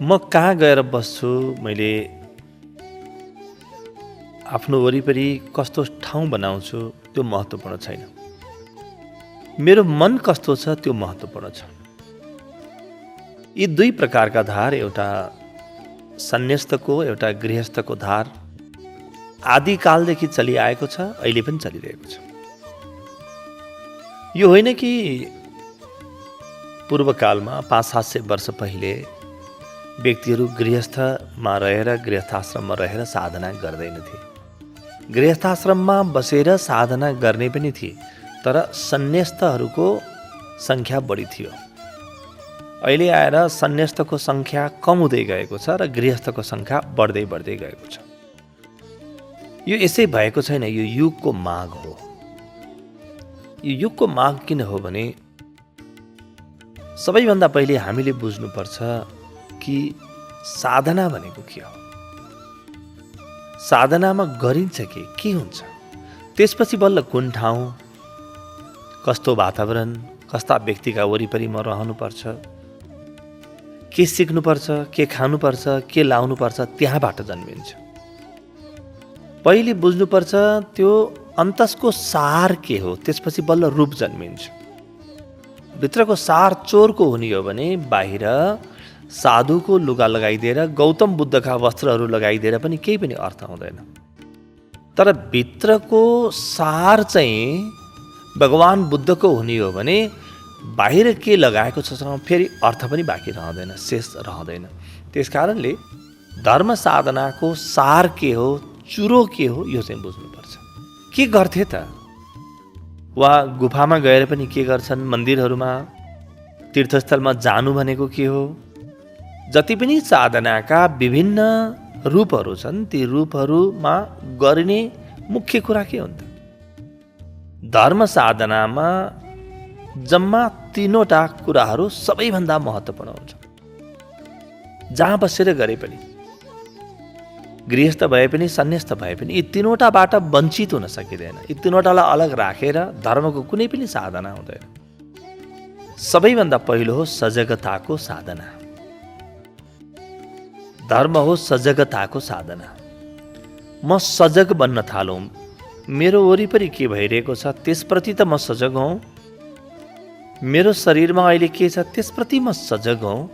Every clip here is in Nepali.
म कहाँ गएर बस्छु, मैले आफ्नो वरिपरि कस्तो ठाउँ बनाउँछु त्यो महत्त्वपूर्ण छैन। मेरो मन कस्तो छ त्यो महत्त्वपूर्ण छ। यी दुई प्रकारका धार, एउटा सन्न्यस्तको, एउटा गृहस्थको धार आदिकालदेखि चलिआएको छ, अहिले पनि चलिरहेको छ। यो होइन कि पूर्वकालमा 500-700 वर्ष पहिले व्यक्तिहरू गृहस्थमा रहेर, गृहस्थाश्रममा रहेर साधना गर्दैनथे। गृहस्थाश्रममा बसेर साधना गर्ने पनि थिए, तर सन्न्यस्तहरूको सङ्ख्या बढी थियो। अहिले आएर सन्न्यस्तको सङ्ख्या कम हुँदै गएको छ र गृहस्थको सङ्ख्या बढ्दै बढ्दै गएको छ। यो यसै भएको छैन, यो युगको माग हो। यो युगको माग किन हो भने सबैभन्दा पहिले हामीले बुझ्नुपर्छ कि साधना भनेको के हो। साधनामा गरिन्छ के हुन्छ, त्यसपछि बल्ल कुन ठाउँ, कस्तो वातावरण, कस्ता व्यक्तिका वरिपरि म रहनुपर्छ, के सिक्नुपर्छ, के खानुपर्छ, के लाउनुपर्छ, त्यहाँबाट जन्मिन्छ। पहिले बुझ्नुपर्छ त्यो अन्तसको सार के हो, त्यसपछि बल्ल रूप जन्मिन्छ। भित्रको सार चोरको हुने हो भने बाहिर साधुको लुगा लगाइदिएर, गौतम बुद्धका वस्त्रहरू लगाइदिएर पनि केही पनि अर्थ हुँदैन। तर भित्रको सार चाहिँ भगवान बुद्धको हुने हो भने बाहिर के लगाएको छ फेरि अर्थ पनि बाँकी रहँदैन, शेष रहँदैन। त्यसकारणले धर्म साधनाको सार के हो, चुरो के हो, यो चाहिँ बुझ्नुपर्छ। के गर्थे त? वा गुफामा गएर पनि के गर्छन्, मन्दिरहरूमा, तीर्थस्थलमा जानु भनेको के हो? जति पनि साधनाका विभिन्न रूपहरू छन्, ती रूपहरूमा गरिने मुख्य कुरा के हुन्छ? धर्म साधनामा जम्मा 3वटा कुराहरू सबैभन्दा महत्त्वपूर्ण हुन्छ। जहाँ बसेर गरे पनि, गृहस्थ भए पनि, सन्न्यस्त भए पनि, यी 3वटाबाट वञ्चित हुन सकिँदैन। यी 3वटालाई अलग राखेर धर्मको कुनै पनि साधना हुँदैन। सबैभन्दा पहिलो हो सजगताको साधना। धर्म हो सजगताको साधना। म सजग बन्न थालौँ, मेरो वरिपरि के भइरहेको छ त्यसप्रति त म सजग हौँ। मेरो शरीरमा अहिले के छ त्यसप्रति म सजग हौँ।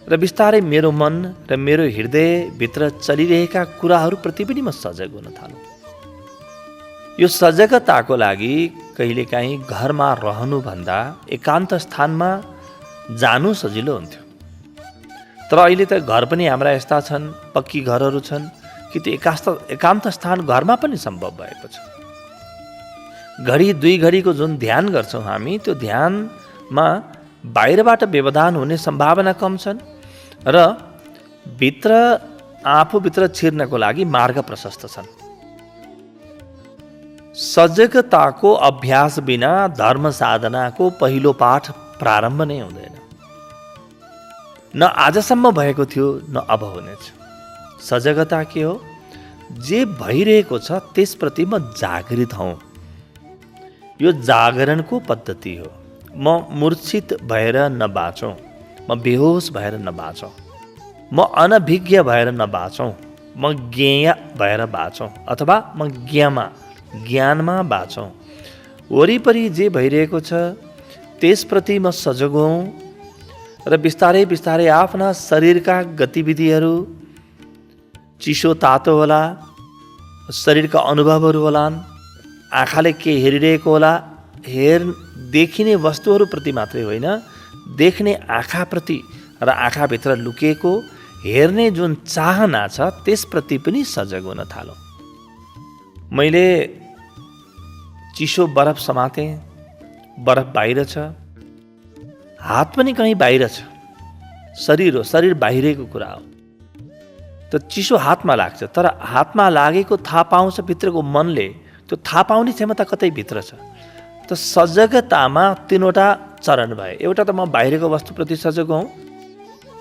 र बिस्तारै मेरो मन र मेरो हृदयभित्र चलिरहेका कुराहरूप्रति पनि म सजग हुन थालौँ। यो सजगताको लागि कहिलेकाहीँ घरमा रहनुभन्दा एकान्त स्थानमा जानु सजिलो हुन्थ्यो। तर अहिले त घर पनि हाम्रा यस्ता छन्, पक्की घरहरू छन् कि त्यो एकान्त स्थान घरमा पनि सम्भव भएको छ। घडी 2 घडीको जुन ध्यान गर्छौँ हामी, त्यो ध्यानमा बाहिरबाट व्यवधान हुने सम्भावना कम छन् र आफूभित्र छिर्नको लागि मार्ग प्रशस्त छन्। सजगताको अभ्यास बिना धर्म साधनाको पहिलो पाठ प्रारम्भ नै हुँदैन। न आजसम्म भएको थियो, न अब हुनेछ। सजगता के हो? जे भइरहेको छ त्यसप्रति म जागृत हौँ। यो जागरणको पद्धति हो। म मूर्छित भएर नबाँचौँ, म बेहोस भएर नबाँचौँ, म अनभिज्ञ भएर नबाँचौँ, म ज्ञेय भएर बाँचौँ, अथवा म ज्ञानमा बाँचौँ। वरिपरि जे भइरहेको छ त्यसप्रति म सजग हौँ र बिस्तारै बिस्तारै आफ्ना शरीरका गतिविधिहरू, चिसो तातो होला, शरीरका अनुभवहरू होलान्, आँखाले के हेरिरहेको होला, देखिने वस्तुहरूप्रति मात्रै होइन, देख्ने आँखाप्रति र आँखाभित्र लुकेको हेर्ने जुन चाहना छ त्यसप्रति पनि सजग हुन थालौँ। मैले चिसो बरफ समातेँ, बरफ बाहिर छ, हात पनि कहीँ बाहिर छ, शरीर हो, शरीर बाहिरको कुरा हो। त चिसो हातमा लाग्छ, तर हातमा लागेको थाहा पाउँछ भित्रको मनले, त्यो थाहा पाउने क्षमता कतै भित्र छ। त सजगतामा 3वटा चरण भए। एउटा त म बाहिरको वस्तुप्रति सजग हौँ,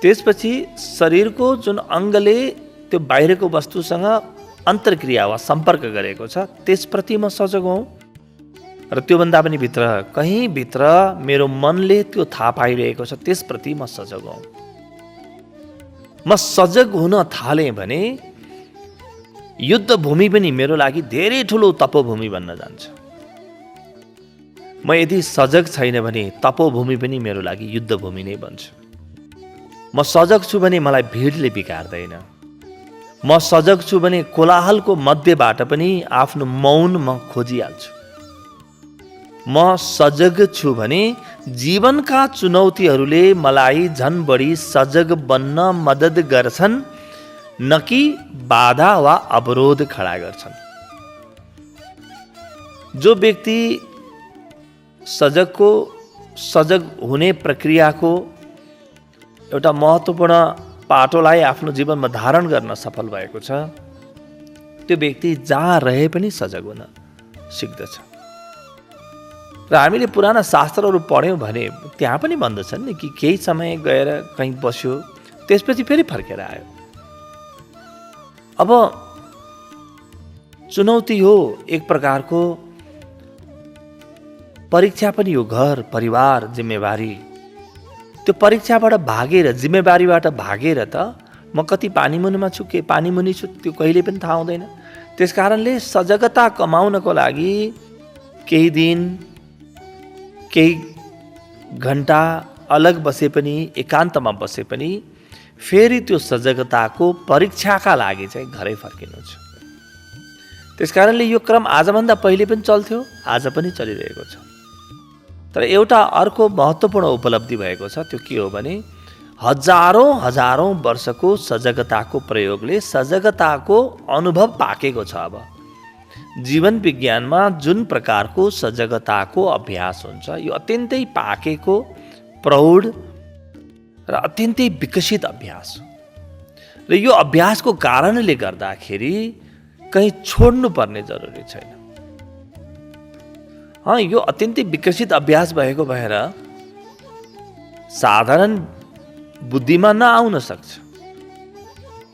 त्यसपछि शरीरको जुन अङ्गले त्यो बाहिरको वस्तुसँग अन्तर्क्रिया वा सम्पर्क गरेको छ त्यसप्रति म सजग हौँ। र त्योभन्दा पनि भित्र, कहीँ भित्र मेरो मनले त्यो थाहा पाइरहेको छ त्यसप्रति म सजग हौँ। म सजग हुन थालेँ भने युद्ध भूमि पनि मेरो लागि धेरै ठुलो तपोभूमि बन्न जान्छ। म यदि सजग छैन भने तपोभूमि पनि मेरो लागि युद्ध भूमि नै बन्छ। म सजग छु भने मलाई भिडले बिगार्दैन। म सजग छु भने कोलाहलको मध्यबाट पनि आफ्नो मौन म खोजिहाल्छु। म सजग छु भने जीवनका चुनौतीहरूले मलाई झन बढी सजग बन्न मद्दत गर्छन्, न कि बाधा वा अवरोध खडा गर्छन्। जो व्यक्ति सजग हुने प्रक्रियाको एउटा महत्त्वपूर्ण पाटोलाई आफ्नो जीवनमा धारण गर्न सफल भएको छ, त्यो व्यक्ति जहाँ रहे पनि सजग हुन सिक्दछ। र हामीले पुराना शास्त्रहरू पढ्यौँ भने त्यहाँ पनि भन्दछन् नि कि केही समय गएर कहीँ बस्यो, त्यसपछि फेरि फर्केर आयो। अब चुनौती हो, एक प्रकारको परीक्षा पनि हो, घर परिवार जिम्मेवारी। त्यो परीक्षाबाट भागेर, जिम्मेवारीबाट भागेर त म कति पानीमुनिमा छु, के पानीमुनि छु, त्यो कहिले पनि थाहा हुँदैन। त्यस कारणले सजगता कमाउनको लागि केही दिन, केही घन्टा अलग बसे पनि, एकान्तमा बसे पनि फेरि त्यो सजगताको परीक्षाका लागि चाहिँ घरै फर्किनु छ। त्यस कारणले यो क्रम आजभन्दा पहिले पनि चल्थ्यो, आज पनि चलिरहेको छ। तर एउटा अर्को महत्त्वपूर्ण उपलब्धि भएको छ, त्यो के हो भने हजारौँ वर्षको सजगताको प्रयोगले सजगताको अनुभव पाकेको छ। अब जीवन विज्ञानमा जुन प्रकारको सजगताको अभ्यास हुन्छ, यो अत्यन्तै पाकेको, प्रौढ र अत्यन्तै विकसित अभ्यास हो। र यो अभ्यासको कारणले गर्दाखेरि कहीँ छोड्नु पर्ने जरुरी छैन। यो अत्यन्तै विकसित अभ्यास भएको भएर साधारण बुद्धिमा नआउन सक्छ,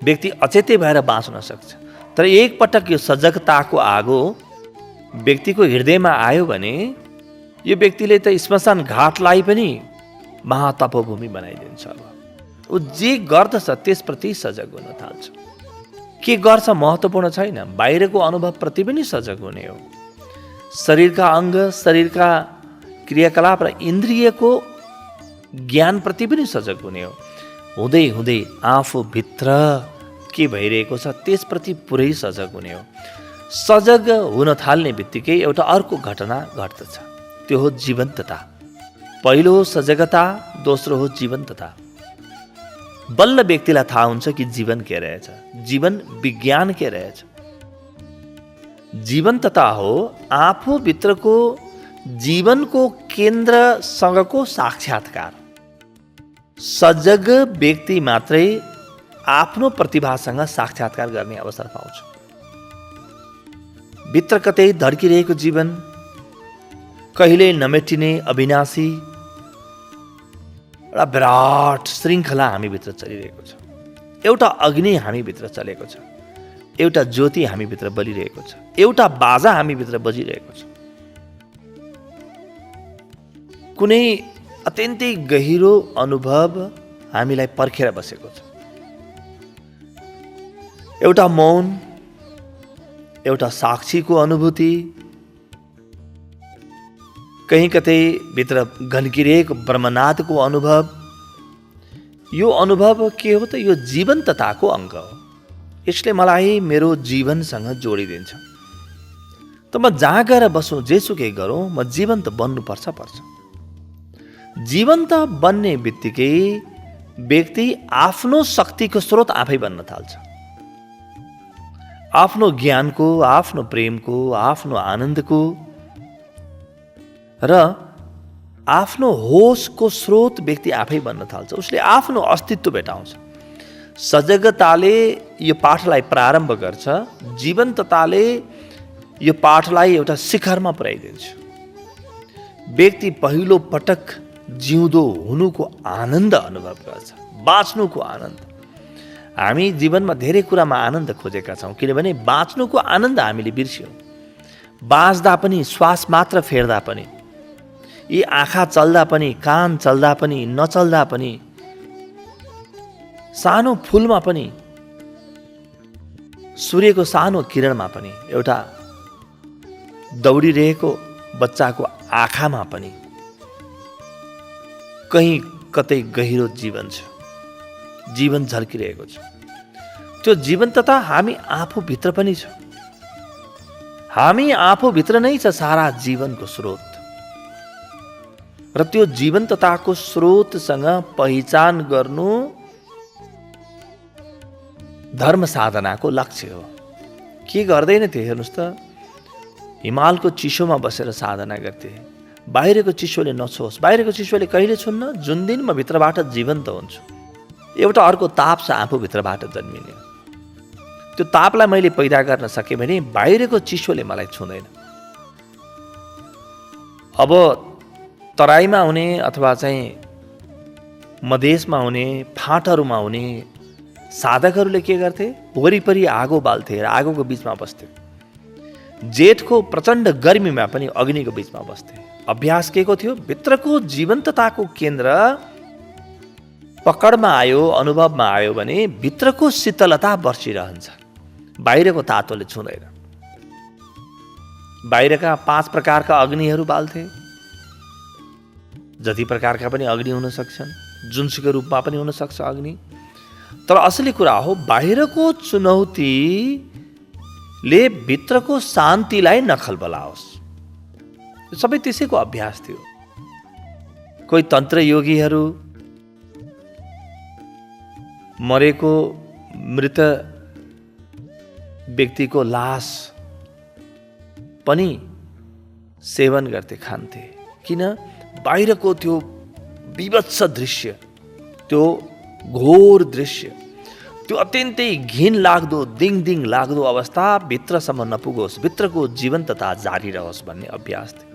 व्यक्ति अचेतै भएर बाँच्न सक्छ। तर एकपटक यो सजगताको आगो व्यक्तिको हृदयमा आयो भने यो व्यक्तिले त श्मशान घाटलाई पनि महातपोभूमि बनाइदिन्छ। अब ऊ जे गर्दछ त्यसप्रति सजग हुन थाल्छ। के गर्छ महत्त्वपूर्ण छैन, बाहिरको अनुभवप्रति पनि सजग हुने हो। शरीरका अङ्ग, शरीरका क्रियाकलाप र इन्द्रियको ज्ञानप्रति पनि सजग हुने हो। हुँदै हुँदै आफूभित्र के भइरहेको छ त्यसप्रति पुरै सजग हुने हो। सजग हुन थाल्ने बित्तिकै एउटा अर्को घटना घट्दछ, त्यो हो जीवन्तता। पहिलो हो सजगता, दोस्रो हो जीवन्तता। बल्ल व्यक्तिलाई थाहा हुन्छ कि जीवन के रहेछ, जीवन विज्ञान के रहेछ। जीवन्तता हो आफूभित्रको जीवनको केन्द्रसँगको साक्षात्कार। सजग व्यक्ति मात्रै आफ्नो प्रतिभासँग साक्षात्कार गर्ने अवसर पाउँछ। भित्र कतै धड्किरहेको जीवन, कहिल्यै नमेटिने अविनाशी एउटा विराट श्रृङ्खला हामीभित्र चलिरहेको छ। एउटा अग्नि हामीभित्र चलेको छ, एउटा ज्योति हामीभित्र बलिरहेको छ, एउटा बाजा हामीभित्र बजिरहेको छ। कुनै अत्यन्तै गहिरो अनुभव हामीलाई पर्खेर बसेको छ। एउटा मौन, एउटा साक्षीको अनुभूति, कहीँ कतै भित्र घन्किरहेको ब्रह्मनाथको अनुभव। यो अनुभव के हो त, यो जीवन्तताको अङ्ग हो। यसले मलाई मेरो जीवनसँग जोडिदिन्छ। त म जहाँ गएर बसौँ, जेसुकै गरौँ, म जीवन्त बन्नुपर्छ। जीवन्त बन्ने बित्तिकै व्यक्ति आफ्नो शक्तिको स्रोत आफै बन्न थाल्छ। आफ्नो ज्ञानको, आफ्नो प्रेमको, आफ्नो आनन्दको र आफ्नो होसको स्रोत व्यक्ति आफै बन्न थाल्छ। उसले आफ्नो अस्तित्व भेटाउँछ। सजगताले यो पाठलाई प्रारम्भ गर्छ, जीवन्तताले यो पाठलाई एउटा शिखरमा पुर्याइदिन्छ। व्यक्ति पहिलो पटक जिउँदो हुनुको आनन्द अनुभव गर्छ, बाँच्नुको आनन्द। हामी जीवनमा धेरै कुरामा आनन्द खोजेका छौँ, किनभने बाँच्नुको आनन्द हामीले बिर्स्यौँ। बाँच्दा पनि, श्वास मात्र फेर्दा पनि, यी आँखा चल्दा पनि, कान चल्दा पनि, नचल्दा पनि, सानो फुलमा पनि, सूर्यको सानो किरणमा पनि, एउटा दौडिरहेको बच्चाको आँखामा पनि कहीँ कतै गहिरो जीवन छ, जीवन झल्किरहेको छ। त्यो जीवन्तता हामी आफूभित्र पनि छ। हामी आफूभित्र नै छ सारा जीवनको स्रोत। र त्यो जीवन्तताको स्रोतसँग पहिचान गर्नु धर्म साधनाको लक्ष्य हो। के गर्दैन थिए हेर्नुहोस् त, हिमालको चिसोमा बसेर साधना गर्थे। बाहिरको चिसोले नछोस्, बाहिरको चिसोले कहिले छुन्न, जुन दिन म भित्रबाट जीवन्त हुन्छु। एउटा अर्को ताप छ आफूभित्रबाट जन्मिने। त्यो तापलाई मैले पैदा गर्न सकेँ भने बाहिरको चिसोले मलाई छुँदैन। अब तराईमा हुने अथवा चाहिँ मधेसमा हुने, फाँटहरूमा हुने साधकहरूले के गर्थे, वरिपरि आगो बाल्थे र आगोको बिचमा बस्थे। जेठको प्रचण्ड गर्मीमा पनि अग्निको बिचमा बस्थे। अभ्यास के को थियो, भित्रको जीवन्तताको केन्द्र पकडमा आयो, अनुभवमा आयो भने भित्रको शीतलता बर्सिरहन्छ, बाहिरको तातोले छुँदैन। बाहिरका 5 प्रकारका अग्निहरू बाल्थे, जति प्रकारका पनि अग्नि हुन सक्छन्, जुनसुकै रूपमा पनि हुन सक्छ अग्नि। तर असली कुरा हो, बाहिरको चुनौतीले भित्रको शान्तिलाई नखलबलाओस्। सबै त्यसैको अभ्यास थियो। कोही तन्त्र योगीहरू मरेको मृत व्यक्तिको लास पनि सेवन गर्थे, खान्थे। किन? बाहिरको त्यो विभत्स दृश्य, त्यो घोर दृश्य, त्यो अत्यन्तै घिन लाग्दो, दिङ लाग्दो अवस्था भित्रसम्म नपुगोस्, भित्रको जीवन्तता जारी रहोस् भन्ने अभ्यास थियो।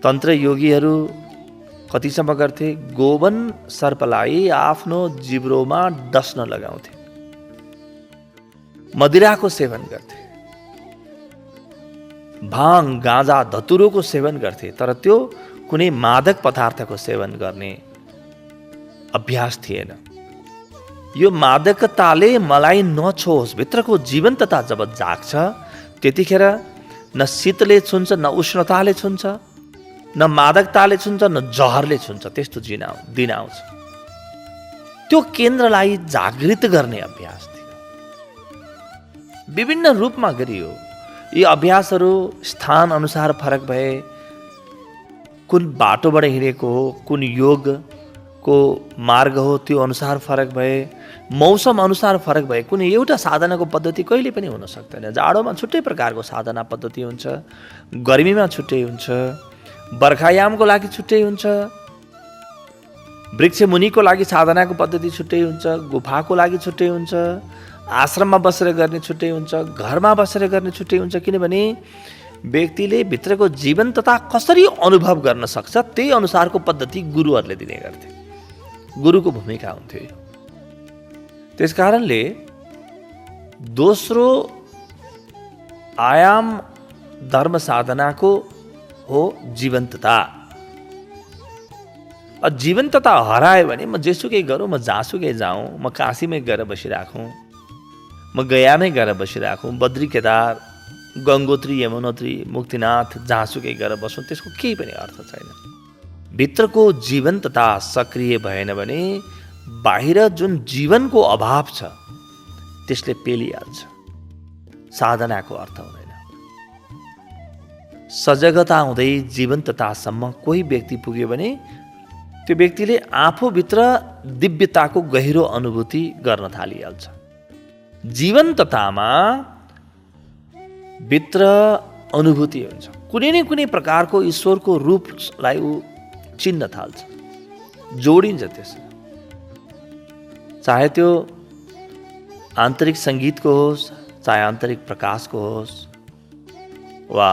तन्त्र योगीहरू कतिसम्म गर्थे, गोवन सर्पलाई आफ्नो जिब्रोमा डस्न लगाउँथे, मदिराको सेवन गर्थे, भाङ, गाँजा, धतुरोको सेवन गर्थे। तर त्यो कुनै मादक पदार्थको सेवन गर्ने अभ्यास थिएन। यो मादकताले मलाई नछोस्, भित्रको जीवन्तता जब जाग्छ त्यतिखेर न शीतले छुन्छ, न उष्णताले छुन्छ, न मादकताले छुन्छ, न जहरले छुन्छ। त्यस्तो दिन आउँछ। त्यो केन्द्रलाई जागृत गर्ने अभ्यास थियो, विभिन्न रूपमा गरियो। यी अभ्यासहरू स्थान अनुसार फरक भए, कुन बाटोबाट हिँडेको हो, कुन योगको मार्ग हो त्यो अनुसार फरक भए, मौसम अनुसार फरक भए। कुनै एउटा साधनाको पद्धति कहिले पनि हुन सक्दैन। जाडोमा छुट्टै प्रकारको साधना पद्धति हुन्छ, गर्मीमा छुट्टै हुन्छ, बर्खायामको लागि छुट्टै हुन्छ, वृक्ष मुनिको लागि साधनाको पद्धति छुट्टै हुन्छ, गुफाको लागि छुट्टै हुन्छ, आश्रममा बसेर गर्ने छुट्टै हुन्छ, घरमा बसेर गर्ने छुट्टै हुन्छ। किनभने व्यक्तिले भित्रको जीवन्तता कसरी अनुभव गर्न सक्छ त्यही अनुसारको पद्धति गुरुहरूले दिने गर्थे। गुरुको भूमिका हुन्थ्यो। त्यसकारणले दोस्रो आयाम धर्म साधनाको हो जीवन्तता। जीवन्तता हरायो भने म जेसुकै गरौँ, म जहाँसुकै जाउँ, म काशीमै गएर बसिराखौँ, म गयामै गएर बसिराखौँ, बद्री केदार, गङ्गोत्री, यमुनोत्री, मुक्तिनाथ जहाँसुकै गएर बसौँ, त्यसको केही पनि अर्थ छैन। भित्रको जीवन्तता सक्रिय भएन भने बाहिर जुन जीवनको अभाव छ त्यसले पेलिहाल्छ। साधनाको अर्थ हुँदैन। सजगता हुँदै जीवन्ततासम्म कोही व्यक्ति पुग्यो भने त्यो व्यक्तिले आफूभित्र दिव्यताको गहिरो अनुभूति गर्न थालिहाल्छ। जीवन्ततामा भित्र अनुभूति हुन्छ। कुनै न कुनै प्रकारको ईश्वरको रूपलाई ऊ चिन्न थाल्छ, जोडिन्छ त्यसमा। चाहे त्यो आन्तरिक सङ्गीतको होस्, चाहे आन्तरिक प्रकाशको होस्, वा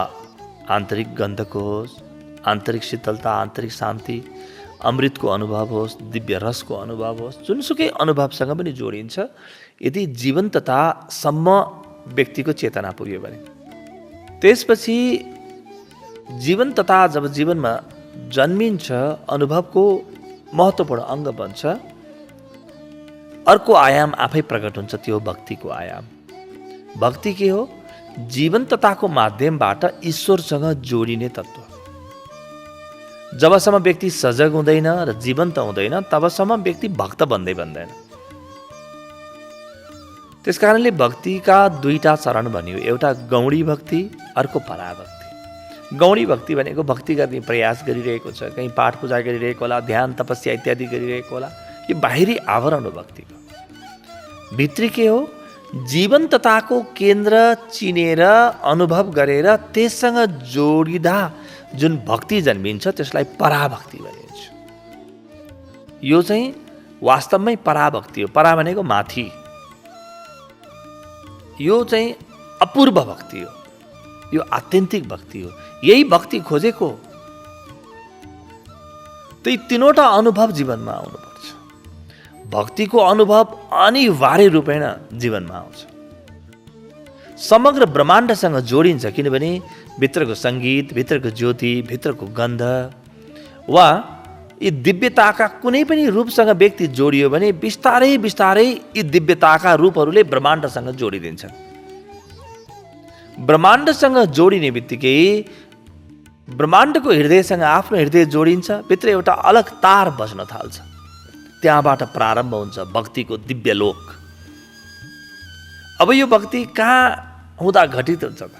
आन्तरिक गन्धको होस्, आन्तरिक शीतलता, आन्तरिक शान्ति, अमृतको अनुभव होस्, दिव्य रसको अनुभव होस्, जुनसुकै अनुभवसँग पनि जोडिन्छ यदि जीवन्ततासम्म व्यक्तिको चेतना पुग्यो भने। त्यसपछि जीवन्तता जब जीवनमा जन्मिन्छ, अनुभवको महत्त्वपूर्ण अङ्ग बन्छ, अर्को आयाम आफै प्रकट हुन्छ, त्यो भक्तिको आयाम। भक्ति के हो? जीवन्तताको माध्यमबाट ईश्वरसँग जोडिने तत्त्व। जबसम्म व्यक्ति सजग हुँदैन र जीवन्त हुँदैन तबसम्म व्यक्ति भक्त बन्दैन। त्यसकारणले भक्तिका दुईटा चरण भनियो, एउटा गौडी भक्ति, अर्को पराभक्ति। गौडी भक्ति भनेको भक्ति गर्ने प्रयास गरिरहेको छ, कहीँ पाठ पूजा गरिरहेको होला, ध्यान तपस्या इत्यादि गरिरहेको होला, यो बाहिरी आवरण हो भक्तिको। भित्री के हो? जीवन्तताको केन्द्र चिनेर अनुभव गरेर त्यससँग जोडिँदा जुन भक्ति जन्मिन्छ त्यसलाई पराभक्ति भनिन्छ। यो चाहिँ वास्तवमै पराभक्ति हो। परा भनेको माथि, यो चाहिँ अपूर्व भक्ति हो, यो आत्यन्तिक भक्ति हो। यही भक्ति खोजेको। त्यही तीनवटा अनुभव जीवनमा आउनुपर्छ। भक्तिको अनुभव अनिवार्य रूपेण जीवनमा आउँछ। समग्र ब्रह्माण्डसँग जोडिन्छ, किनभने भित्रको सङ्गीत, भित्रको ज्योति, भित्रको गन्ध वा यी दिव्यताका कुनै पनि रूपसँग व्यक्ति जोडियो भने बिस्तारै बिस्तारै यी दिव्यताका रूपहरूले ब्रह्माण्डसँग जोडिदिन्छन्। ब्रह्माण्डसँग जोडिने बित्तिकै ब्रह्माण्डको हृदयसँग आफ्नो हृदय जोडिन्छ, भित्र एउटा अलग तार बस्न थाल्छ। त्यहाँबाट प्रारम्भ हुन्छ भक्तिको दिव्य लोक। अब यो भक्ति कहाँ हुँदा घटित हुन्छ त?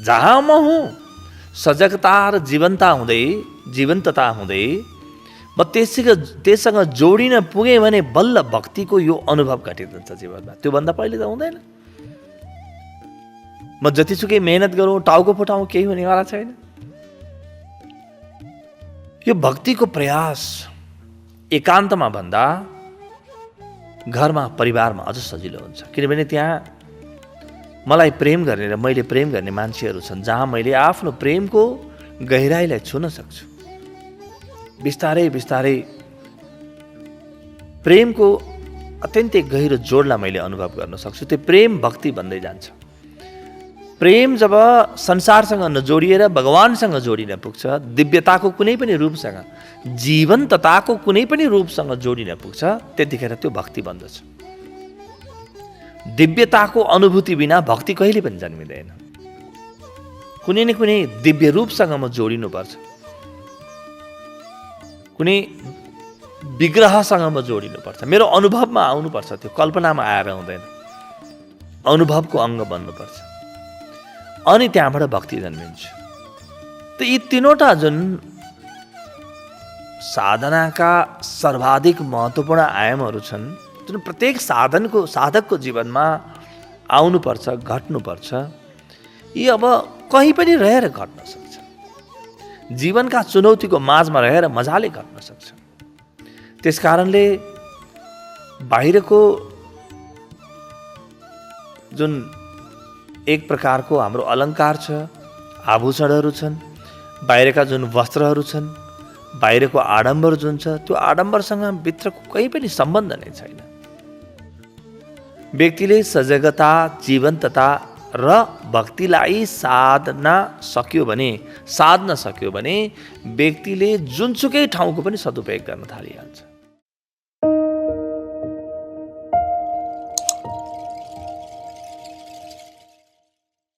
जहाँ म हुँ, सजगता र जीवन्तता हुँदै म त्यससँग जोडिन पुगेँ भने बल्ल भक्तिको यो अनुभव घटित हुन्छ जीवनमा। त्योभन्दा पहिले त हुँदैन। म जतिसुकै मेहनत गरौँ, टाउको फुटाउँ, केही हुनेवाला छैन। यो भक्तिको प्रयास एकान्तमा भन्दा घरमा, परिवारमा अझ सजिलो हुन्छ। किनभने त्यहाँ मलाई प्रेम गर्ने र मैले प्रेम गर्ने मान्छेहरू छन्, जहाँ मैले आफ्नो प्रेमको गहिराईलाई छुन सक्छु। बिस्तारै बिस्तारै प्रेमको अत्यन्तै गहिरो जोडलाई मैले अनुभव गर्न सक्छु। त्यो प्रेम भक्ति बन्दै जान्छ। प्रेम जब संसारसँग नजोडिएर भगवानसँग जोडिन पुग्छ, दिव्यताको कुनै पनि रूपसँग, जीवन्तताको कुनै पनि रूपसँग जोडिन पुग्छ, त्यतिखेर त्यो भक्ति बन्दछ। दिव्यताको अनुभूति बिना भक्ति कहिले पनि जन्मिँदैन। कुनै न कुनै दिव्य रूपसँग म जोडिनुपर्छ, कुनै विग्रहसँग म जोडिनुपर्छ, मेरो अनुभवमा आउनुपर्छ। त्यो कल्पनामा आएर हुँदैन, अनुभवको अङ्ग बन्नुपर्छ। अनि त्यहाँबाट भक्ति जन्मिन्छ। त यी तीनवटा जुन साधनाका सर्वाधिक महत्त्वपूर्ण आयामहरू छन्, जुन प्रत्येक साधकको जीवनमा आउनुपर्छ, घट्नुपर्छ, यी अब कहीँ पनि रहेर घट्न सक्छ। जीवनका चुनौतीको माझमा रहेर मजाले घट्न सक्छ। त्यसकारणले बाहिरको जुन एक प्रकारको हाम्रो अलङ्कार छ, आभूषणहरू छन्, बाहिरका जुन वस्त्रहरू छन्, बाहिरको आडम्बर जुन छ, त्यो आडम्बरसँग भित्रको कहीँ पनि सम्बन्ध नै छैन। व्यक्तिले सजगता, जीवन्तता र भक्तिलाई साध्न सक्यो भने व्यक्तिले जुनसुकै ठाउँको पनि सदुपयोग गर्न थालिहाल्छ।